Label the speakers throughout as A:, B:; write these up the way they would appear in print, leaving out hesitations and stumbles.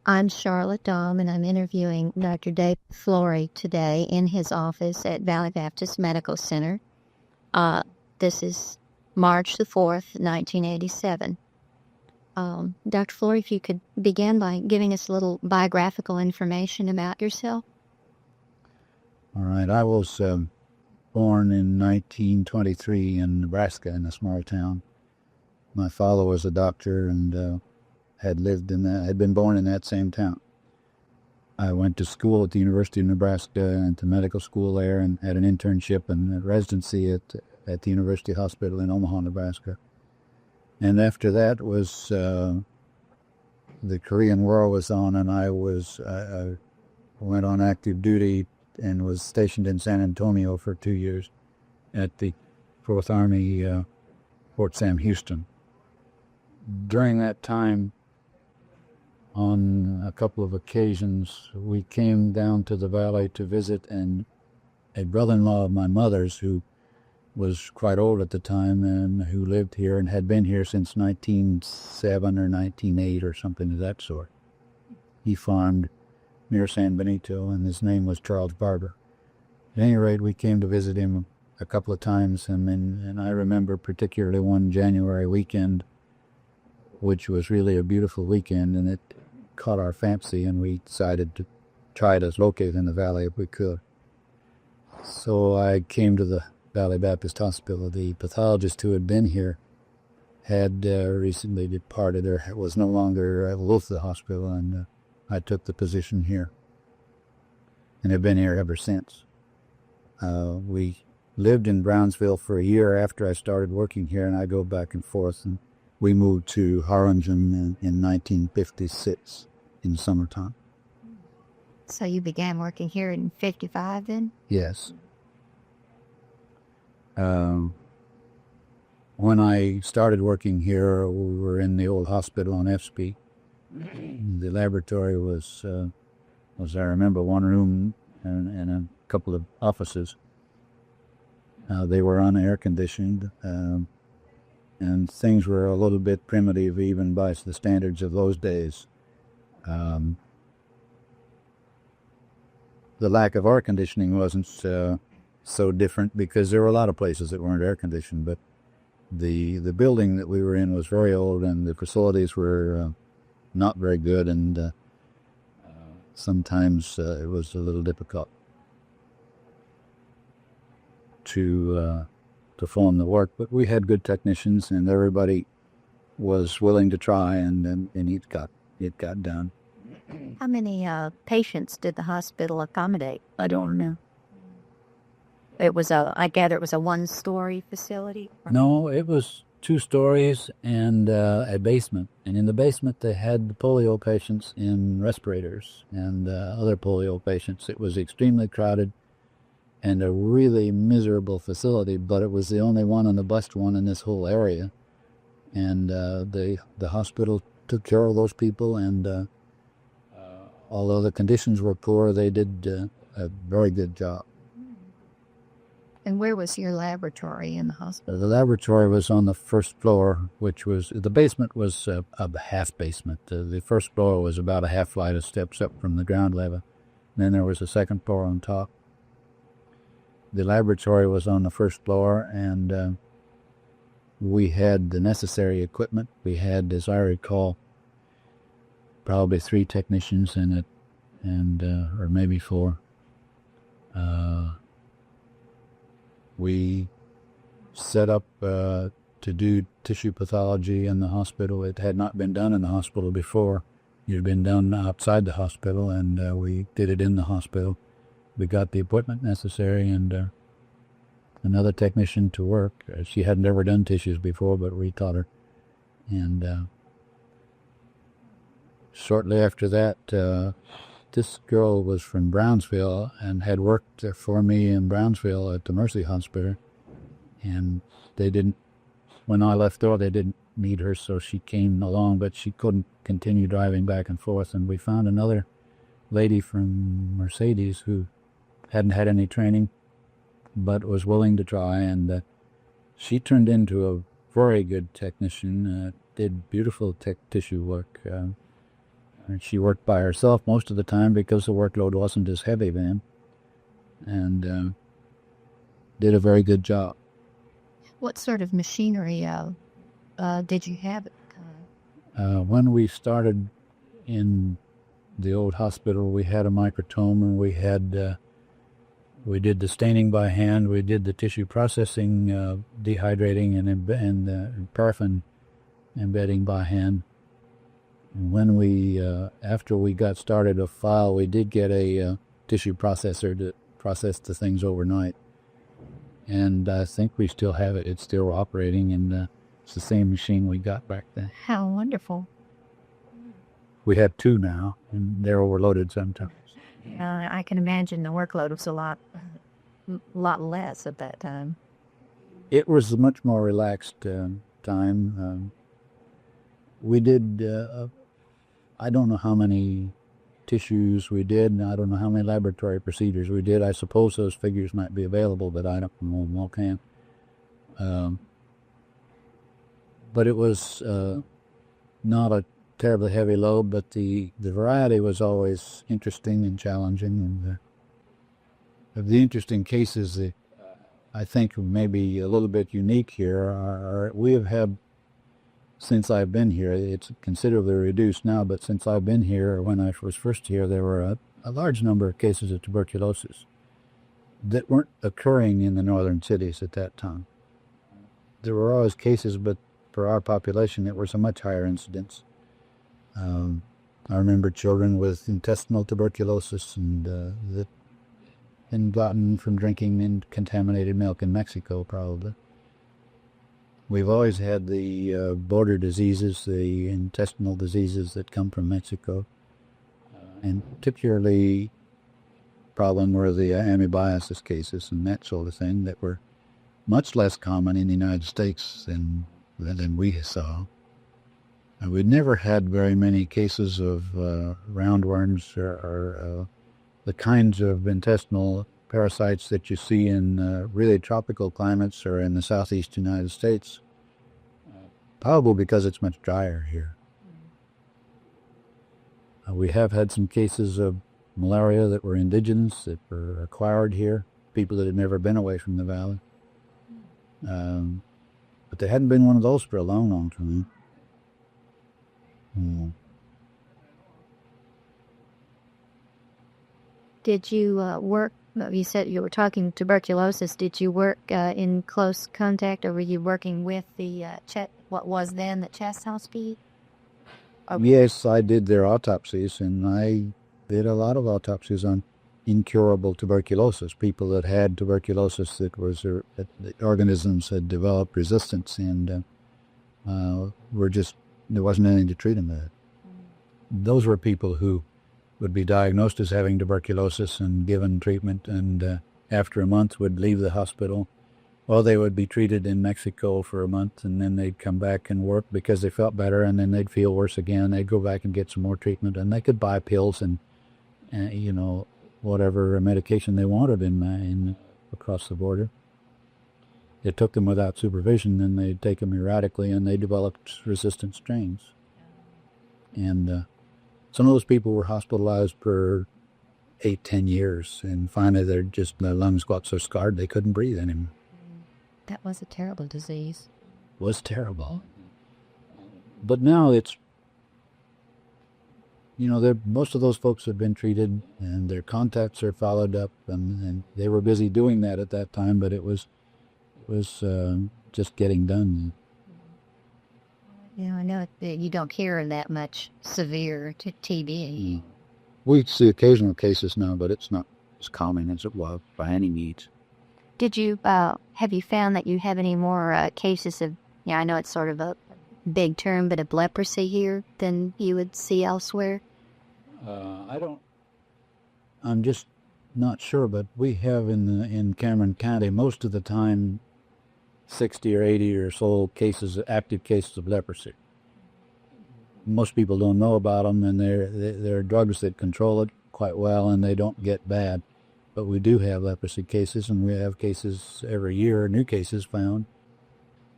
A: I'm Charlotte Dahm, and I'm interviewing Dr. Dave Flory today in his office at Valley Baptist Medical Center. This is March the 4th, 1987. Dr. Flory, if you could begin by giving us a little biographical information about yourself.
B: All right. I was born in 1923 in Nebraska, in a small town. My father was a doctor and had been born in that same town. I went to school at the University of Nebraska and to medical school there, and had an internship and a residency at the University Hospital in Omaha, Nebraska. And after that was the Korean War was on, and I went on active duty and was stationed in San Antonio for 2 years at the 4th Army Fort Sam Houston. During that time, on a couple of occasions, we came down to the valley to visit, and a brother-in-law of my mother's, who was quite old at the time and who lived here and had been here since 1907 or 1908 or something of that sort. He farmed near San Benito, and his name was Charles Barber. At any rate, we came to visit him a couple of times, and I remember particularly one January weekend, which was really a beautiful weekend, and it caught our fancy, and we decided to try to locate in the valley if we could. So I came to the Valley Baptist Hospital. The pathologist who had been here had recently departed, or was no longer with the hospital, and I took the position here and have been here ever since. We lived in Brownsville for a year after I started working here, and I go back and forth, and we moved to Harlingen in 1956 in the summertime.
A: So you began working here in 55 then?
B: Yes. When I started working here, we were in the old hospital on FSP. The laboratory was I remember, one room and a couple of offices. They were unair conditioned, and things were a little bit primitive even by the standards of those days. The lack of air conditioning wasn't so different, because there were a lot of places that weren't air conditioned, but the building that we were in was very old, and the facilities were not very good, and sometimes it was a little difficult to perform the work. But we had good technicians, and everybody was willing to try, and it got done.
A: How many patients did the hospital accommodate?
B: I don't know.
A: I gather it was a one-story facility?
B: No, it was 2 stories and a basement. And in the basement, they had the polio patients in respirators and other polio patients. It was extremely crowded and a really miserable facility, but it was the only one and the best one in this whole area. And the hospital took care of those people, and although the conditions were poor, they did a very good job.
A: And where was your laboratory in the hospital?
B: The laboratory was on the first floor, the basement was a half basement. The first floor was about a half flight of steps up from the ground level. And then there was a second floor on top. The laboratory was on the first floor, and we had the necessary equipment. We had, as I recall, probably 3 technicians in it, and or maybe 4. We set up to do tissue pathology in the hospital. It had not been done in the hospital before. It had been done outside the hospital, and we did it in the hospital. We got the equipment necessary and another technician to work. She hadn't ever done tissues before, but we taught her. And shortly after that, this girl was from Brownsville and had worked for me in Brownsville at the Mercy Hospital. And when I left there, they didn't need her, so she came along, but she couldn't continue driving back and forth. And we found another lady from Mercedes who hadn't had any training, but was willing to try. And she turned into a very good technician, did beautiful tissue work. And she worked by herself most of the time because the workload wasn't as heavy then, and did a very good job.
A: What sort of machinery did you have at the time?
B: When we started in the old hospital, we had a microtomer. We did the staining by hand. We did the tissue processing, dehydrating and paraffin embedding by hand. And when after we got started a file, we did get a tissue processor to process the things overnight. And I think we still have it. It's still operating, and it's the same machine we got back then.
A: How wonderful.
B: We have two now, and they're overloaded sometimes.
A: I can imagine the workload was a lot less at that time.
B: It was a much more relaxed time. We did, I don't know how many tissues we did, and I don't know how many laboratory procedures we did. I suppose those figures might be available, but I don't know them offhand. But it was not a terribly heavy load, but the variety was always interesting and challenging. And of the interesting cases, I think maybe a little bit unique here are we have had, since I've been here, it's considerably reduced now, but since I've been here, when I was first here, there were a large number of cases of tuberculosis that weren't occurring in the northern cities at that time. There were always cases, but for our population, it was a much higher incidence. I remember children with intestinal tuberculosis and that had gotten from drinking in contaminated milk in Mexico, probably. We've always had the border diseases, the intestinal diseases that come from Mexico. And particularly problem were the amoebiasis cases and that sort of thing that were much less common in the United States than we saw. And we'd never had very many cases of roundworms or the kinds of intestinal parasites that you see in really tropical climates or in the southeast United States, probably because it's much drier here. We have had some cases of malaria that were indigenous, that were acquired here, people that had never been away from the valley. But there hadn't been one of those for a long, long time.
A: Did you work, you said you were talking tuberculosis, did you work in close contact, or were you working with the what was then the chest hospital?
B: Yes, I did their autopsies, and I did a lot of autopsies on incurable tuberculosis, people that had tuberculosis that the organisms had developed resistance, and there wasn't anything to treat them with. Those were people who would be diagnosed as having tuberculosis and given treatment, and after a month would leave the hospital. Well, they would be treated in Mexico for a month, and then they'd come back and work because they felt better, and then they'd feel worse again. They'd go back and get some more treatment, and they could buy pills and whatever medication they wanted in across the border. It took them without supervision, and they'd take them erratically, and they developed resistant strains. And some of those people were hospitalized for 8-10 years, and finally their lungs got so scarred they couldn't breathe anymore.
A: That was a terrible disease.
B: It was terrible. But now it's, most of those folks have been treated, and their contacts are followed up, and they were busy doing that at that time, but it was just getting done.
A: I know you don't hear that much severe TB.
B: We see occasional cases now, but it's not as common as it was by any means.
A: Did you have you found that you have any more cases of, I know it's sort of a big term, but of leprosy here than you would see elsewhere?
B: I'm just not sure, but we have in Cameron County most of the time 60 or 80 or so active cases of leprosy. Most people don't know about them, and there are drugs that control it quite well, and they don't get bad. But we do have leprosy cases, and we have cases every year, new cases found.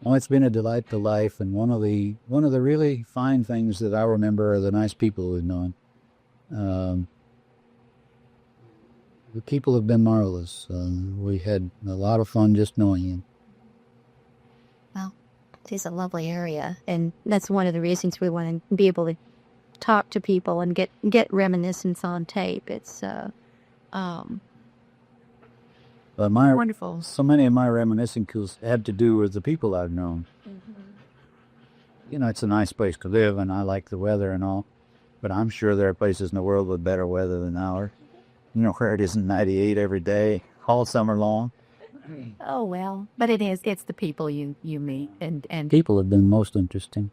B: Oh, it's been a delight to life, and one of the really fine things that I remember are the nice people we've known. The people have been marvelous. We had a lot of fun just knowing you.
A: Well, it's a lovely area, and that's one of the reasons we want to be able to talk to people and get reminiscence on tape. It's
B: But
A: wonderful.
B: So many of my reminiscences have to do with the people I've known. You know, it's a nice place to live, and I like the weather and all. But I'm sure there are places in the world with better weather than ours. You know, where it isn't 98 every day, all summer long.
C: Oh, well, but it's the people you meet, and
B: People have been most interesting.